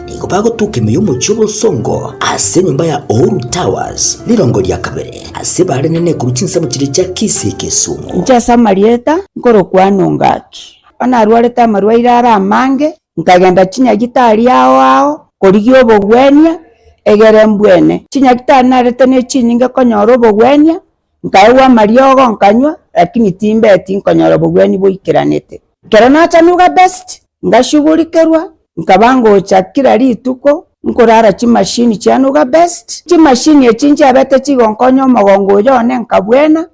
Niko bago tukimiyo muchubo songo ase nyumba ya Oru Towers lirongo lya kabere ase bare nene ku Chinsa mu kire cya Kisii Kisumu njasa marieta ngoro kwano ngaki ana arwareta marwaire amange nkagenda chinya gitari yao korigyo bogwenya egere mbwene chinya gitari narete ne chinyinge konyoro bogwenya nkaewa mariogo nkanywa lakini timbe tinkonyoro bogweni boikiranete kero nachanuga best ngashugulikerwa nkabango chakira rituko nkorara chimashini chanuga best chimashini echinje abete chigonkonyo magongo yone nkabwena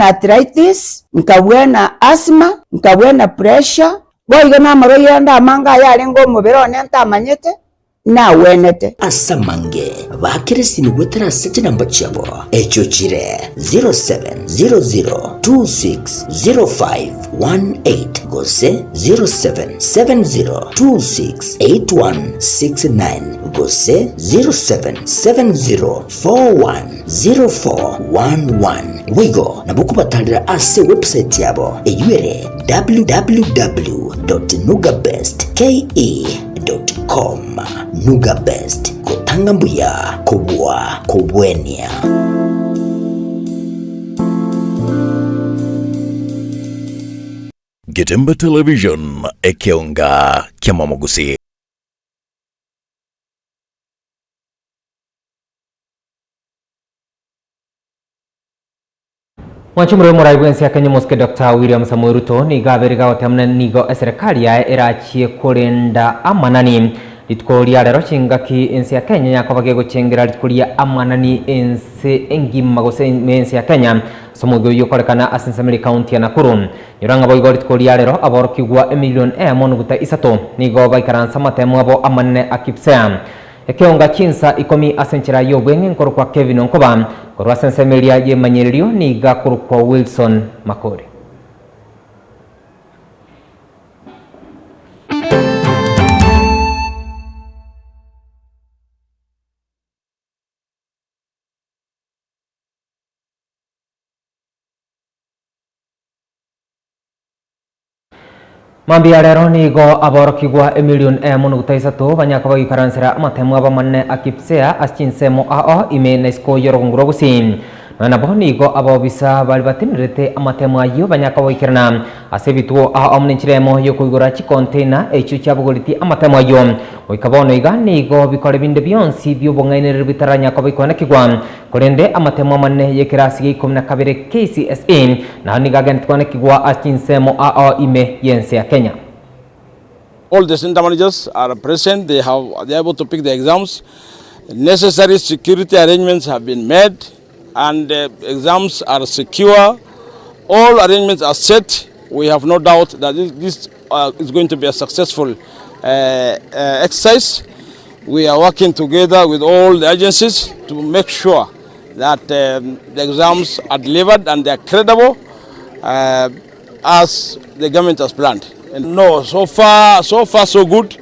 arthritis nkabwena asthma nkabwena pressure boiga na maro yenda amanga yarengo mubirone ntamanyete na wenete asamange bakirisi ni gwetera sete namba chabo echo chire 0700260518 gose 0770268169 gose 0770410411 wigo nabukubatalira ase website yabo eyuere www.nugabestke.com Nuga Best kotanga mbuya kubwa kubwenia. Getembe Television Ekeonga Kiamamogusi. Mwachumure muraibuensi ya Kenya Moske Dr. William Samoei Ruto ni gaberiga otemna nigo serikali ya erachie kurenda amanani litkoria rero chingaki ensi ya Kenya yakobage guchengira litkoria amanani ensi engima gose ensi ya Kenya somogo yokorekana asensemeli county ya Nakuru yoranga boigo litkoria rero aborokigwa emillion emon guta isato nigo baikaransa matemo abo amanne akipsea Ekeonga Chinsa Ikomi asenchera yobwenge nkoro kwa Kevin Onkoba korwa sensemelia ye manyerio ni gakuru kwa Wilson Makori. Mambi ya rero nigo aborokigwa emillion emon gutaisatu banyaka bagikaransira amatemo abamanne akipsea aschinsemo ao imene sko yorongro gusin na bonigo abobisa bali batinirete amatemo ayo banyaka bagikirana asebituo ao mninchiremo yo kuigura chi container echu chabugoliti amatemo ayo oikabono iganigo bikore binde byonsi byobongainere bitaranya ko bikona kigwa korende amatemo amanne yekirasi 12 KCSE na nigagan tukone kigwa aschinsemo ao ime yense ya Kenya. All the center managers are present. They are able to pick the exams. Necessary security arrangements have been made, and the exams are secure. All arrangements are set. We have no doubt that this is going to be a successful exercise. We are working together with all the agencies to make sure that the exams are delivered and they are credible as the government has planned. And no, so far so good.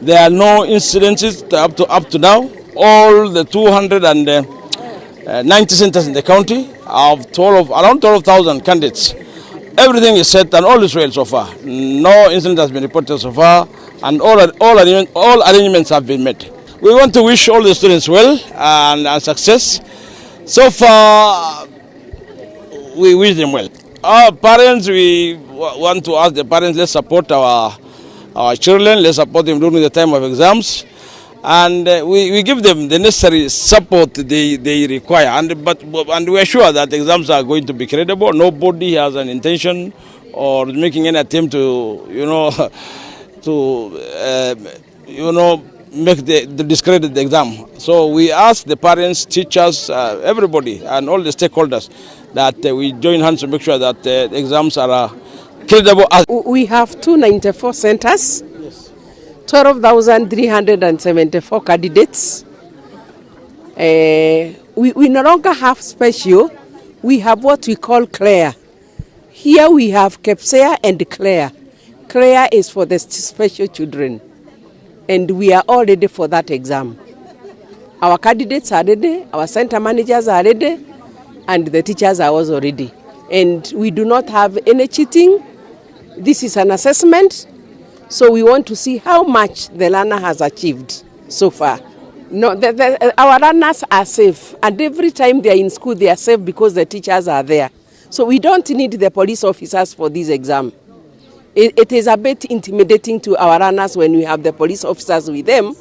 There are no incidences up to now. All the 290 centers in the county have around 12,000 candidates. Everything is set and all is well so far. No incident has been reported so far, and all arrangements have been met. We want to wish all the students well and success. So far, we wish them well. Our parents, we want to ask the parents, let's support our children, let's support them during the time of exams, and we give them the necessary support they require. And we are sure that exams are going to be credible. Nobody has an intention or making any attempt to make the discredit the exam. So we ask the parents, teachers, everybody, and all the stakeholders that we join hands to make sure that the exams are credible. We have 294 centers, 12,374 candidates. We no longer have special, we have what we call CLEAR. Here we have KEPSEA and CLEAR. CLEAR is for the special children, and we are all ready for that exam. Our candidates are ready, our center managers are ready, and the teachers are also ready. And we do not have any cheating. This is an assessment. So we want to see how much the learner has achieved so far. No, our runners are safe, and every time they are in school, they are safe because the teachers are there. So we don't need the police officers for this exam. It is a bit intimidating to our runners when we have the police officers with them.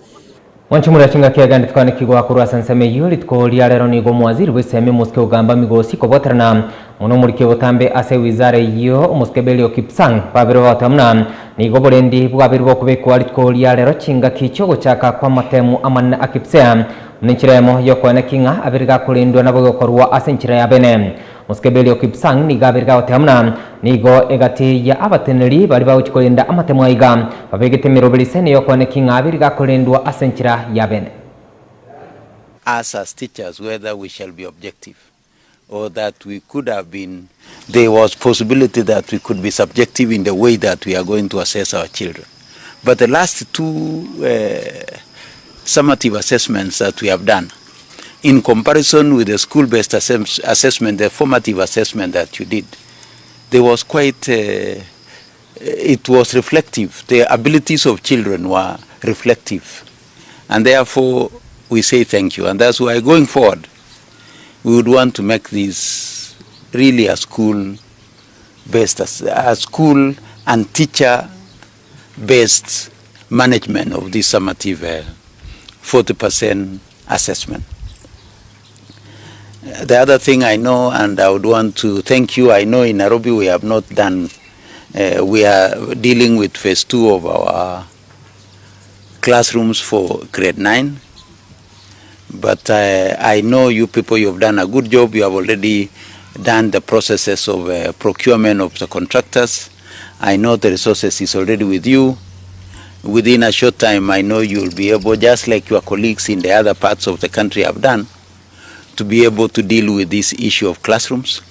Wanchumura chinga kiaga nditwane kigwa kurwa sanseme yuri tkolia rero nigo mwaziri weseme muske ugamba migosi koboterana muno muri kibotambe ase wizare yo muskebelio kipsang babiro batamna nigo borendi bwabirwo kubekwa tkolia rero chinga kichogo chaka kwa matemu amanna akipsea ninchiremo yokwana kinga abirga kulindwa nabo gokorwa asenchira ya bene muskebelio kipsang ni gabirga batamna nigo egati ya abateneri bari bawuchikolinda amatemu aiga babegetemero belisene yokwana kinga abirga kulindwa asenchira ya bene. As teachers, whether we shall be objective or that we could have been, there was possibility that we could be subjective in the way that we are going to assess our children. But the last two summative assessments that we have done, in comparison with the school-based assessment, the formative assessment that you did, there was quite, it was reflective. The abilities of children were reflective. And therefore, we say thank you. And that's why going forward, we would want to make this really a school-based, a school and teacher-based management of this summative 40% assessment. The other thing I know, and I would want to thank you, I know in Nairobi we have not done, we are dealing with phase 2 of our classrooms for grade 9. But I know you people, you have done a good job. You have already done the processes of procurement of the contractors. I know the resources is already with you. Within a short time, I know you will be able, just like your colleagues in the other parts of the country have done, to be able to deal with this issue of classrooms.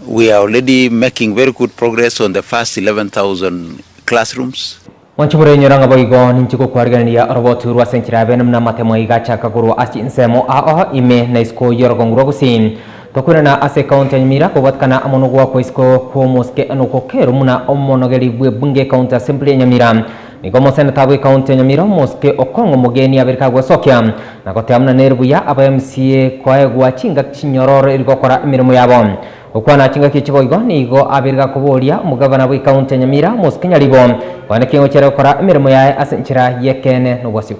We are already making very good progress on the first 11,000 classrooms. Wanchumure nyoranga boigo ninchiko kwarganiya robotu rwa senchira benum na matemo igacha kaguru achinsemo a ime na isko yorogongro gusin tokuna na ase county Nyamira kobatkana amonogwa ko isko ko moske anoko kero muna omonogeli bwe bunge county assembly Nyamira nigomo senata bwe county Nyamira moske okongo mogeni abirka gwa sokya na kote amna nerbuya aba MCA kwaegwa chinga chinyororo irigokora imirimo yabo okwana chinga kichiboigo nigo abirga kubolia umugabana bwe county Nyamira moske nyalibo wana kingo chera kora imirimo yae asenchira yekene nobwasi.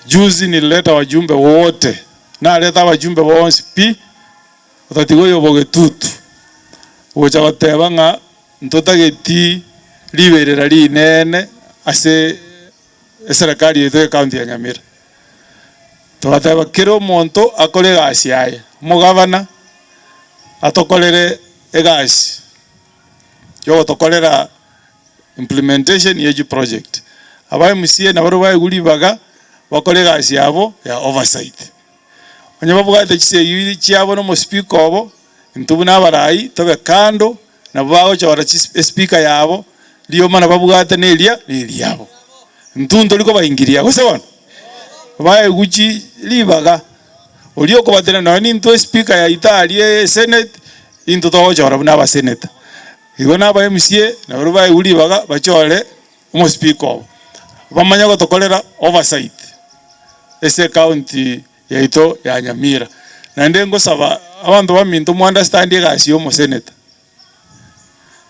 Juzi nilileta wajumbe wote na aleta wajumbe wonsi pi utatigo yoboge tutu ucha watebanga ntotageti liberera linene ase serikali yetu county ya Nyamira twateba kero monto akole gasi yaye mugabana atokolere egasi yo tokolera implementation yeju project abaye MCA na baro baye gulibaga bakole gasi yabo ya oversight onye babugate kiseyiri cyabo no mo speaker obo ntubuna barayi tobe kando na bawo cyora speaker yabo liyo mana babugate nelia yabo ntundo liko bayingiria gose bona baye guchi libaga oliyo ko batena na ni nto speaker ya Italia senate into to cyora buna ba senate igo na ba MCA na baro baye gulibaga bachole mo speaker obo bamanya ko tokolera oversight ese county yaito ya Nyamira na ndengo saba abantu baminto mu understand gasi yo mo senate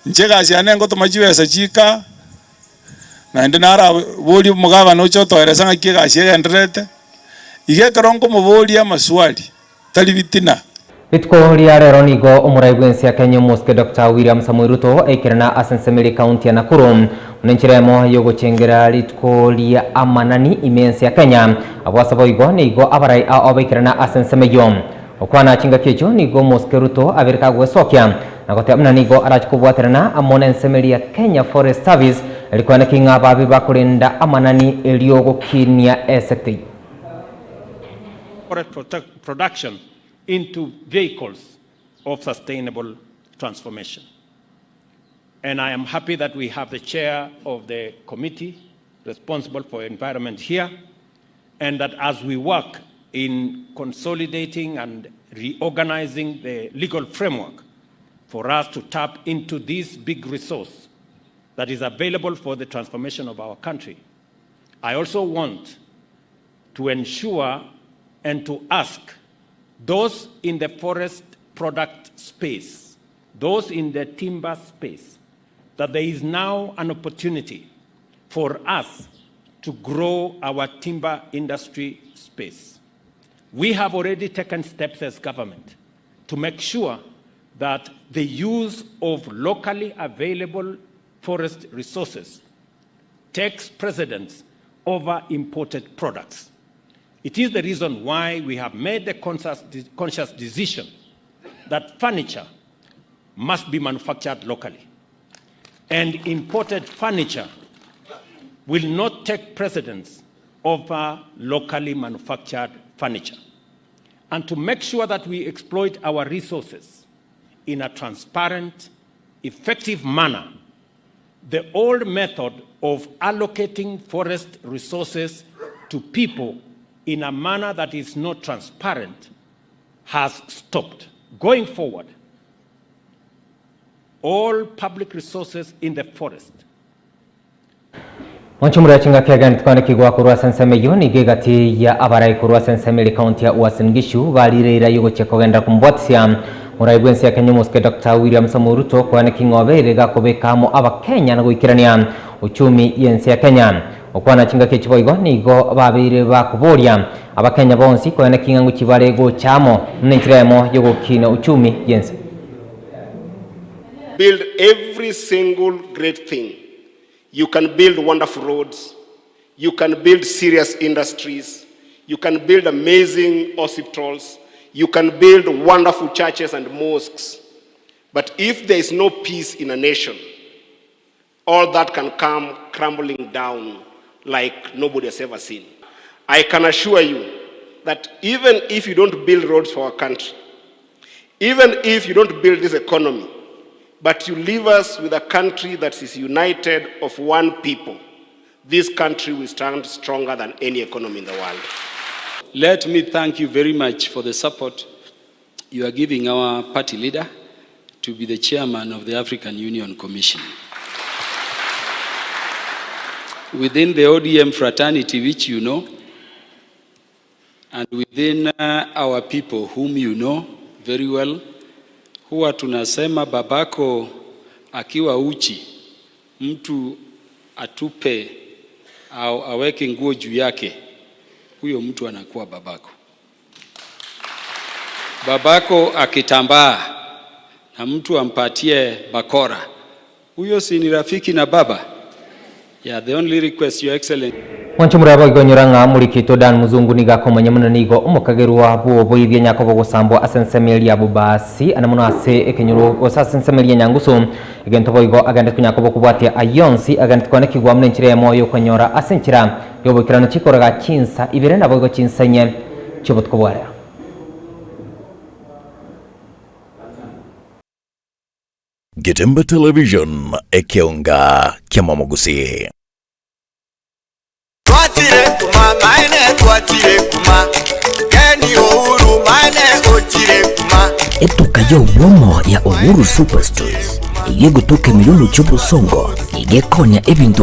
nje gasi anengo to majiwesa chika na ndenara boli mugaba no choto eresanga kigasi endrete ige karongo mo boli amaswali tali bitina Bitko liare nigo umuraibwensi ya Kenya moske Dr. William Samoei Ruto ekirana asensemeli county ya Nakuru unenchiremo yogo chengera litko lia amanani imensi ya Kenya abwasabo igo nigo abarai a obekirana asensemeyo okwana chinga kecho nigo moske Ruto abirka gwesokya na kote amna nigo arachikubwaterana amona ensemeli ya Kenya Forest Service elikwana kinga babi bakulinda amanani eliogo kinia esekti production into vehicles of sustainable transformation. And I am happy that we have the chair of the committee responsible for environment here, and that as we work in consolidating and reorganizing the legal framework for us to tap into this big resource that is available for the transformation of our country. I also want to ensure and to ask those in the forest product space, those in the timber space, that there is now an opportunity for us to grow our timber industry space. We have already taken steps as government to make sure that the use of locally available forest resources takes precedence over imported products. It is the reason why we have made the conscious decision that furniture must be manufactured locally, and imported furniture will not take precedence over locally manufactured furniture. And to make sure that we exploit our resources in a transparent, effective manner, the old method of allocating forest resources to people in a manner that is not transparent has stopped. Going forward, all public resources in the forest. Wanchumura chinga kiagani tukwane kigwa kurwa senseme yoni gegati ya abarai kurwa senseme li kaunti ya Uasin Gishu valire yugo chekogenda kumbwatisya muraibwensi ya Kenya muske Dr. William Samoei Ruto kwane king'obere gakobekamo abakenya na guikirania uchumi yensi ya Kenya okwana chinga kechiboigo nigo babire bakuboria abakenya bonsi kwane kingangu chibare go chamo nenchiremo yugo kina uchumi yensi. Build every single great thing. You can build wonderful roads, you can build serious industries, you can build amazing hospitals, you can build wonderful churches and mosques. But if there is no peace in a nation, all that can come crumbling down like nobody has ever seen. I can assure you that even if you don't build roads for our country, even if you don't build this economy, but you leave us with a country that is united of one people, this country will stand stronger than any economy in the world. Let me thank you very much for the support you are giving our party leader to be the chairman of the African Union Commission. Within the ODM fraternity, which you know, and within our people whom you know very well, huwa tunasema babako akiwa uchi, mtu atupe au aweke nguo juu yake, huyo mtu anakuwa babako. Babako akitambaa na mtu ampatie bakora, huyo si ni rafiki na baba? Yeah, the only request, Your Excellency. Wanchumura igonyuranga murikito Dan Muzungu niga komanyamuna nigo umukagerwa bo boyibye nyakobo gusambo asensemeli ya bubasi anamuno ase ekenyuro osasensemeli ya nyanguso egento boygo agande kunyakobo kubwatia ayonsi agande kwane kigwa mnenchire ya moyo konyora asenchira yobokirano chikoraga Chinsa ibere na boygo Chinsa nye chobotko bwara. Getembe Television Ekeonga Kiamamogusi. Twatire kuma maine twatire kuma Keni Uhuru maine otire kuma Etoka ya ubwomo ya Uhuru Superstores iye gutuka milulu cy'ubusongo igekonya ebintu